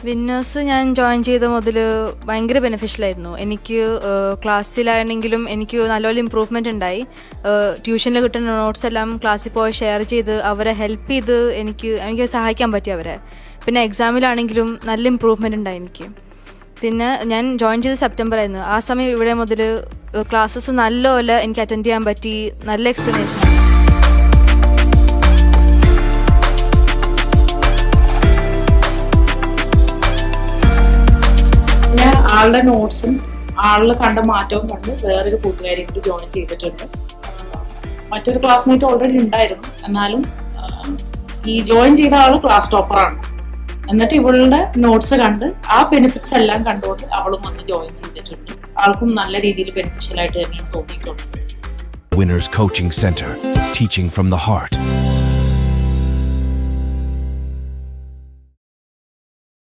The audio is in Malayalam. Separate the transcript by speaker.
Speaker 1: വിന്നേഴ്സ് ഞാൻ ജോയിൻ ചെയ്ത മുതൽ ഭയങ്കര ബെനിഫിഷ്യലായിരുന്നു. എനിക്ക് ക്ലാസ്സിലാണെങ്കിലും എനിക്ക് നല്ലപോലെ ഇമ്പ്രൂവ്മെൻ്റ് ഉണ്ടായി. ട്യൂഷനിൽ കിട്ടുന്ന നോട്ട്സ് എല്ലാം ക്ലാസ്സിൽ പോയി ഷെയർ ചെയ്ത് അവരെ ഹെൽപ്പ് ചെയ്ത് എനിക്ക് സഹായിക്കാൻ പറ്റി അവരെ. പിന്നെ എക്സാമിലാണെങ്കിലും നല്ല ഇമ്പ്രൂവ്മെൻ്റ് ഉണ്ടായി എനിക്ക്. പിന്നെ ഞാൻ ജോയിൻ ചെയ്ത് സെപ്റ്റംബർ ആയിരുന്നു. ആ സമയം ഇവിടെ മുതൽ ക്ലാസ്സസ് നല്ലപോലെ എനിക്ക് അറ്റൻഡ് ചെയ്യാൻ പറ്റി. നല്ല എക്സ്പ്ലനേഷൻ.
Speaker 2: ആളുടെ നോട്ട്സും ആളിൽ കണ്ട മാറ്റവും കണ്ട് വേറൊരു കൂട്ടുകാരി കൂടി ജോയിൻ ചെയ്തിട്ടുണ്ട്. മറ്റൊരു ക്ലാസ്മേറ്റ് ഓൾറെഡി ഉണ്ടായിരുന്നു. എന്നാലും ഈ ജോയിൻ ചെയ്ത ആള് ക്ലാസ് ടോപ്പറാണ്. എന്നിട്ട് ഇവളുടെ നോട്ട്സ് കണ്ട് ആ ബെനിഫിറ്റ്സ് എല്ലാം കണ്ടുകൊണ്ട് അവളും വന്ന് ജോയിൻ ചെയ്തിട്ടുണ്ട്. ആൾക്കും നല്ല രീതിയിൽ ബെനിഫിഷ്യൽ ആയിട്ട് തന്നെയാണ് തോന്നിയിട്ടുണ്ട്.
Speaker 3: Winners Coaching Center, teaching from the heart.